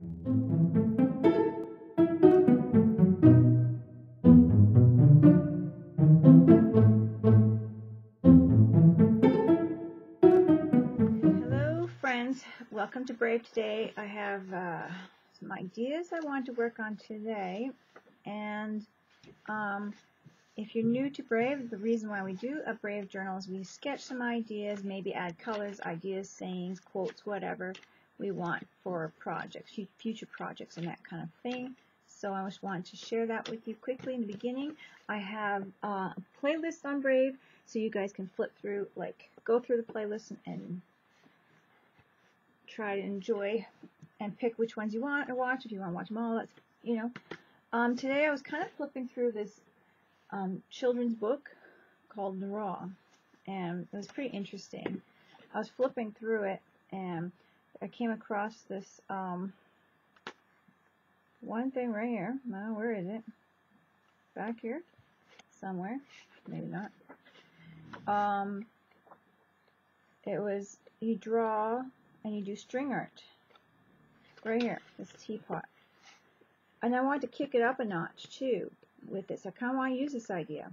Hello friends, welcome to Brave. Today I have some ideas I want to work on today, and if you're new to Brave, the reason why we do a Brave journal is we sketch some ideas, maybe add colors, ideas, sayings, quotes, whatever we want for projects, future projects and that kind of thing. So I just wanted to share that with you quickly in the beginning. I have a playlist on Brave, so you guys can flip through, go through the playlist and try to enjoy and pick which ones you want to watch. If you want to watch them all, that's, today I was kind of flipping through this children's book called Raw, and it was pretty interesting. I was flipping through it and I came across this one thing right here. Now, where is it? Back here somewhere, maybe not. It was, you draw and you do string art right here, this teapot. And I wanted to kick it up a notch too with this. I kind of want to use this idea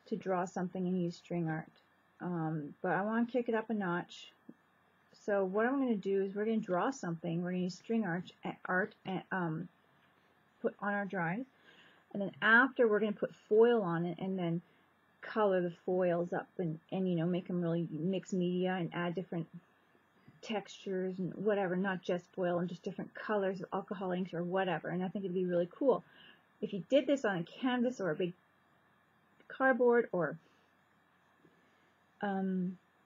to draw something and use string art, but I want to kick it up a notch. So what I'm going to do is we're going to draw something. We're going to use string art and put on our drawings, and then after we're going to put foil on it and then color the foils up and make them really mix media and add different textures and whatever, not just foil, and just different colors of alcohol inks or whatever. And I think it'd be really cool if you did this on a canvas or a big cardboard or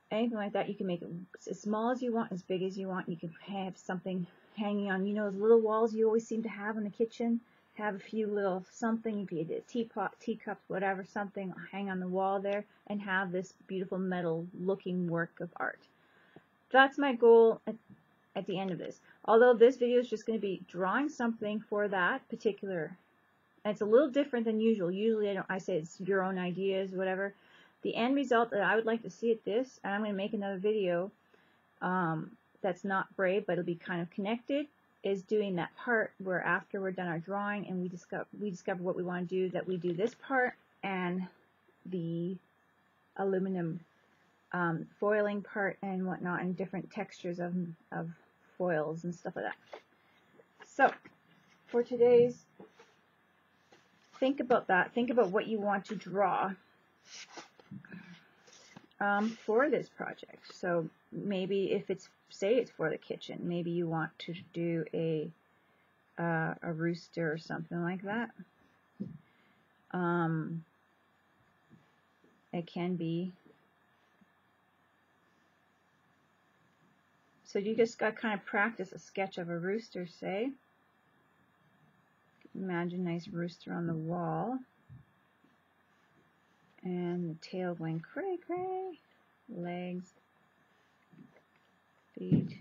anything like that. You can make it as small as you want, as big as you want. You can have something hanging on, those little walls you always seem to have in the kitchen. Have a few little something, if you did a teapot, teacups, whatever, something hang on the wall there, and have this beautiful metal looking work of art. That's my goal at the end of this. Although this video is just going to be drawing something for that particular, and it's a little different than usual. Usually I say it's your own ideas, whatever. The end result that I would like to see at this, and I'm going to make another video that's not Brave, but it'll be kind of connected, is doing that part where after we're done our drawing and we discover what we want to do, that we do this part and the aluminum foiling part and whatnot, and different textures of foils and stuff like that. So for today's, think about that. Think about what you want to draw for this project. So maybe if it's, say it's for the kitchen, maybe you want to do a rooster or something like that. It can be. So you just got to kind of practice a sketch of a rooster, say. Imagine a nice rooster on the wall. And the tail going cray cray. Legs. Feet.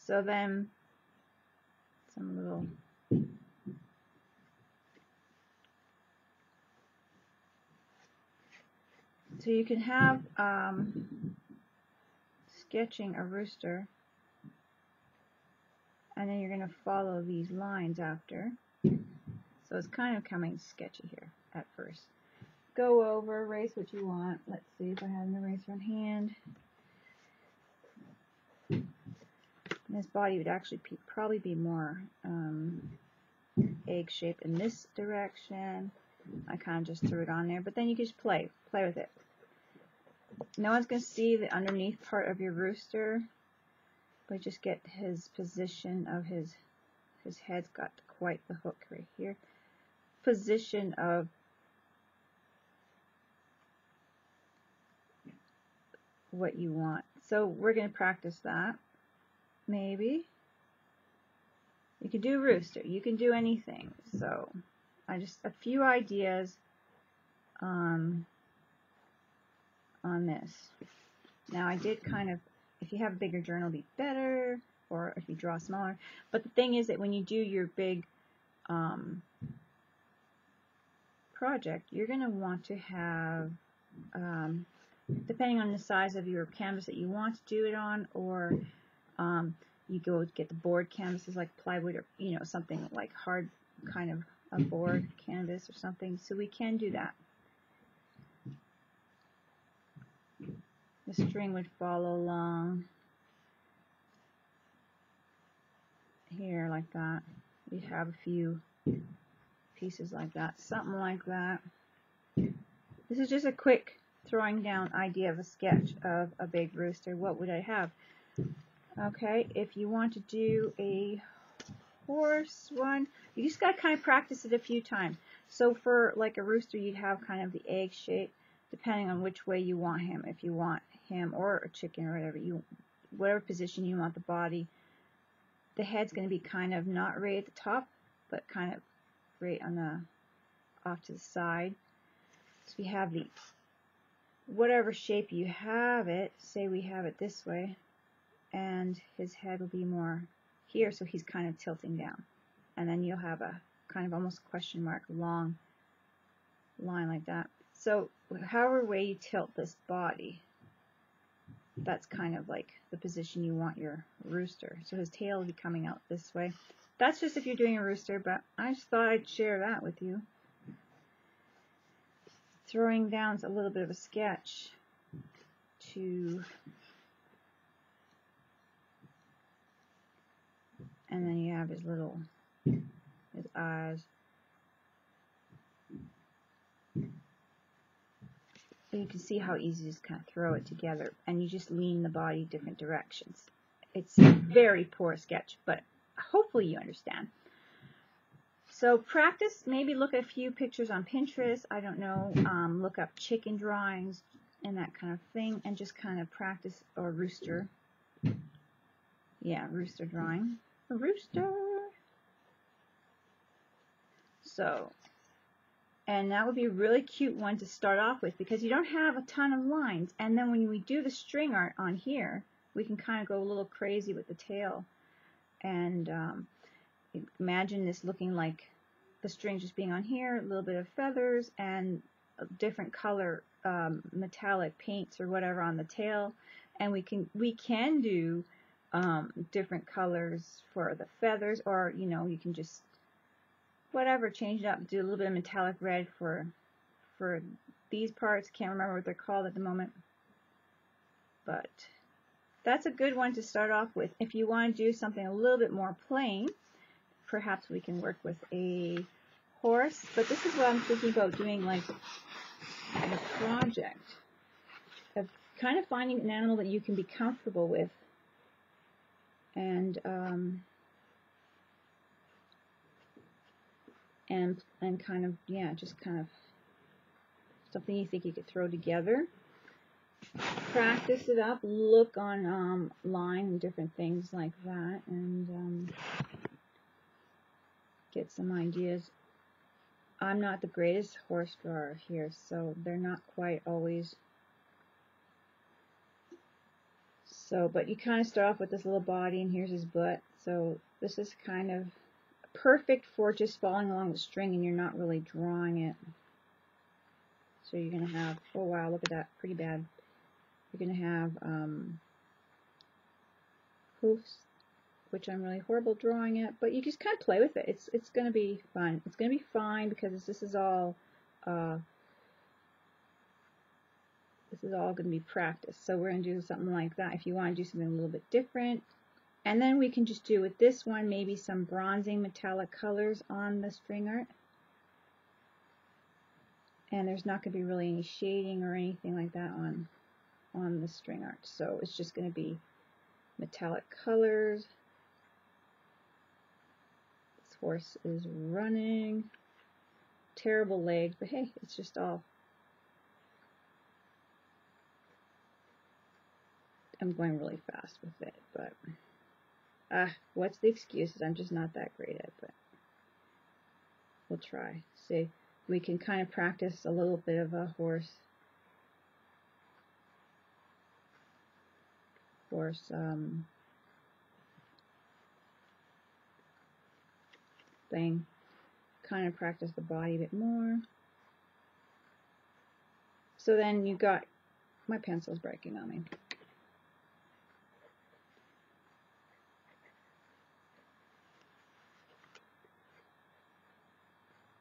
So then some little so you can have sketching a rooster, and then you're going to follow these lines after. So it's kind of coming sketchy here at first. Go over, erase what you want. Let's see if I have an eraser on hand. And this body would actually probably be more egg-shaped in this direction. I kind of just threw it on there, but then you can just play with it. No one's going to see the underneath part of your rooster, but just get his position of his head's got quite the hook right here. Position of what you want. So we're going to practice that. Maybe you could do rooster. You can do anything. So a few ideas on this. Now I did kind of, if you have a bigger journal, it'd be better, or if you draw smaller. But the thing is that when you do your big project, you're going to want to have, depending on the size of your canvas that you want to do it on, or you go get the board canvases like plywood or, you know, something like hard kind of a board canvas or something. So we can do that. The string would follow along here like that. You have a few pieces like that, something like that. This is just a quick throwing down idea of a sketch of a big rooster. What would I have? Okay, if you want to do a horse one, you just got to kind of practice it a few times. So for like a rooster, you'd have kind of the egg shape, depending on which way you want him. If you want him, or a chicken, or whatever position you want the body. The head's going to be kind of not right at the top, but kind of right on the off to the side. So we have the whatever shape you have it. Say we have it this way, and his head will be more here, so he's kind of tilting down, and then you'll have a kind of almost question mark long line like that. So however way you tilt this body, that's kind of like the position you want your rooster. So his tail will be coming out this way. That's just if you're doing a rooster, but I just thought I'd share that with you. Throwing down a little bit of a sketch to, and then you have his eyes. So you can see how easy to just kind of throw it together, and you just lean the body different directions. It's a very poor sketch, but hopefully you understand. So practice, maybe look at a few pictures on Pinterest, I don't know, look up chicken drawings and that kind of thing, and just kind of practice, or rooster. Yeah, rooster drawing. A rooster. So, and that would be a really cute one to start off with, because you don't have a ton of lines. And then when we do the string art on here, we can kind of go a little crazy with the tail. And imagine this looking like the string just being on here, a little bit of feathers, and different color metallic paints or whatever on the tail. And we can do different colors for the feathers, or you know, you can just whatever, change it up, do a little bit of metallic red for these parts. Can't remember what they're called at the moment, but that's a good one to start off with. If you want to do something a little bit more plain, perhaps we can work with a horse, but this is what I'm thinking about doing, like a project of kind of finding an animal that you can be comfortable with, and kind of, yeah, just kind of something you think you could throw together. Practice it up, look on line and different things like that, and get some ideas. I'm not the greatest horse drawer here, so they're not quite always. So, but you kind of start off with this little body, and here's his butt. So this is kind of perfect for just following along the string, and you're not really drawing it. So you're going to have, oh wow, look at that, pretty bad. You're going to have hoofs, which I'm really horrible drawing it, but you just kind of play with it. It's going to be fun. It's going to be fine, because this is all going to be practice. So we're going to do something like that. If you want to do something a little bit different, and then we can just do with this one maybe some bronzing metallic colors on the string art. And there's not going to be really any shading or anything like that on the string art. So it's just going to be metallic colors. This horse is running. Terrible legs, but hey, it's just all. I'm going really fast with it, but what's the excuses? I'm just not that great at it, but we'll try. See, we can kind of practice a little bit of a horse thing. Kind of practice the body a bit more. So then you got, my pencil's breaking on me.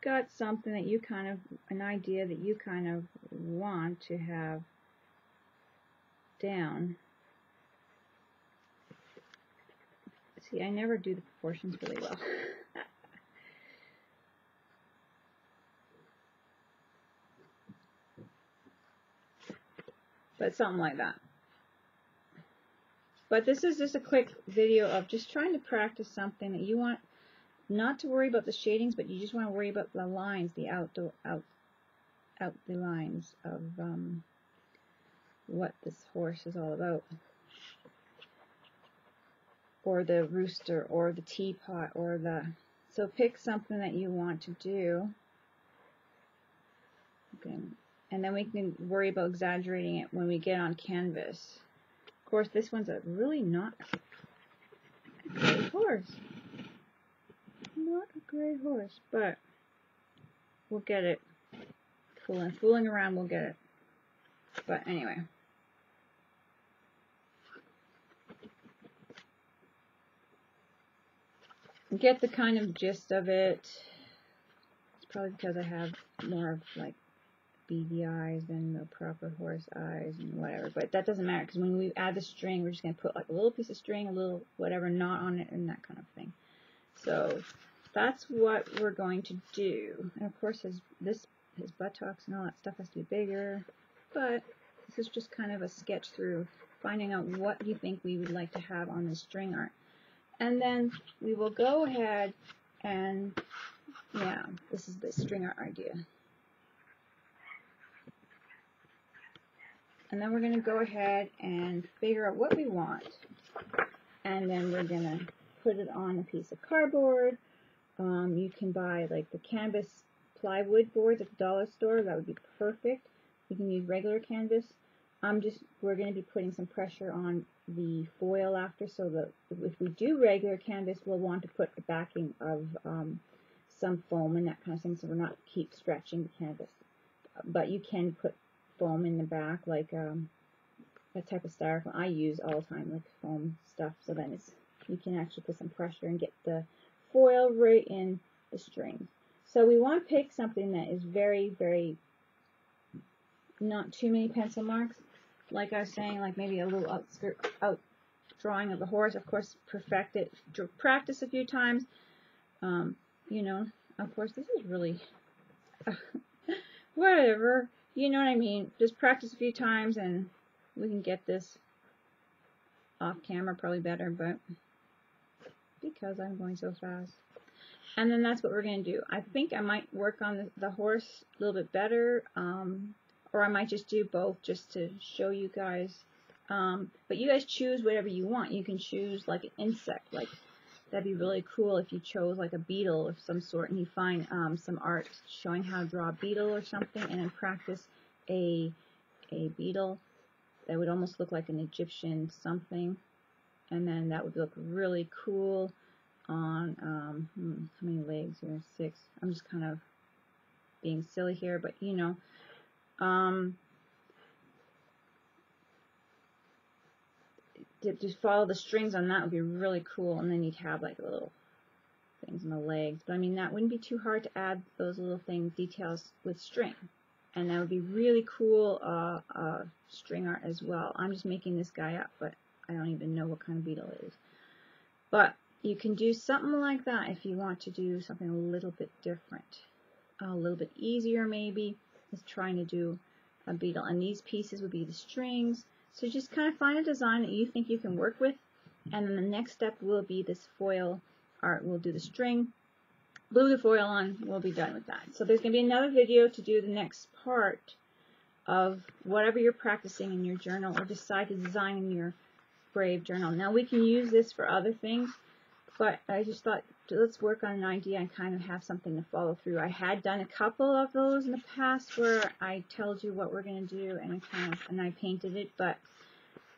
got something that you kind of, an idea that you kind of want to have down. See, I never do the proportions really well. But something like that. But this is just a quick video of just trying to practice something that you want not to worry about the shadings, but you just want to worry about the lines, the out the lines of what this horse is all about. Or the rooster, or the teapot, or the... So pick something that you want to do. Okay. And then we can worry about exaggerating it when we get on canvas. Of course, this one's a really not a great horse. Not a great horse, but we'll get it. Fooling around, we'll get it. But anyway. Get the kind of gist of it. It's probably because I have more of like beady eyes than the proper horse eyes and whatever, but that doesn't matter because when we add the string, we're just going to put like a little piece of string, a little whatever knot on it, and that kind of thing. So that's what we're going to do. And of course his buttocks and all that stuff has to be bigger, but this is just kind of a sketch through finding out what you think we would like to have on the string art. And then we will go ahead and, yeah, this is the string art idea. And then we're going to go ahead and figure out what we want. And then we're going to put it on a piece of cardboard. You can buy like the canvas plywood boards at the dollar store. That would be perfect. You can use regular canvas. We're going to be putting some pressure on the foil after, so that if we do regular canvas, we'll want to put the backing of some foam and that kind of thing, so we're not keep stretching the canvas. But you can put foam in the back, like a type of styrofoam I use all the time, like foam stuff, so then you can actually put some pressure and get the foil right in the strings. So we want to pick something that is very, very, not too many pencil marks. Like I was saying, like maybe a little out drawing of the horse. Of course, perfect it, practice a few times. You know, of course, this is really whatever. You know what I mean? Just practice a few times and we can get this off camera probably better, but because I'm going so fast. And then that's what we're going to do. I think I might work on the horse a little bit better, or I might just do both just to show you guys. But you guys choose whatever you want. You can choose like an insect, like that'd be really cool if you chose like a beetle of some sort and you find some art showing how to draw a beetle or something, and then practice a beetle that would almost look like an Egyptian something, and then that would look really cool on how many legs here? 6. I'm just kind of being silly here, but you know, to just follow the strings on that would be really cool, and then you'd have like little things on the legs. But I mean, that wouldn't be too hard to add those little things, details with string, and that would be really cool string art as well. I'm just making this guy up, but I don't even know what kind of beetle it is. But you can do something like that if you want to do something a little bit different, a little bit easier maybe, is trying to do a beetle. And these pieces would be the strings. So just kind of find a design that you think you can work with, and then the next step will be this foil art. We'll do the string, glue the foil on, we'll be done with that. So there's going to be another video to do the next part of whatever you're practicing in your journal or decide to design in your Brave journal. Now we can use this for other things, but I just thought, let's work on an idea and kind of have something to follow through. I had done a couple of those in the past where I told you what we're going to do and I painted it, but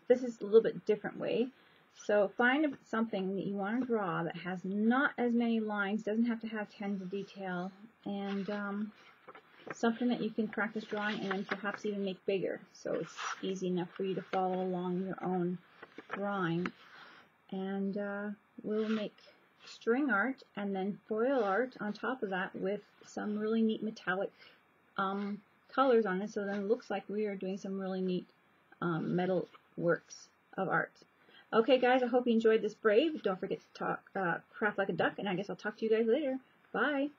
this is a little bit different way. So find something that you want to draw that has not as many lines, doesn't have to have tons of detail, and something that you can practice drawing and then perhaps even make bigger, so it's easy enough for you to follow along your own drawing. And we'll make string art and then foil art on top of that with some really neat metallic colors on it, so then it looks like we are doing some really neat metal works of art. Okay guys, I hope you enjoyed this brave. Don't forget to craft like a duck, and I guess I'll talk to you guys later. Bye.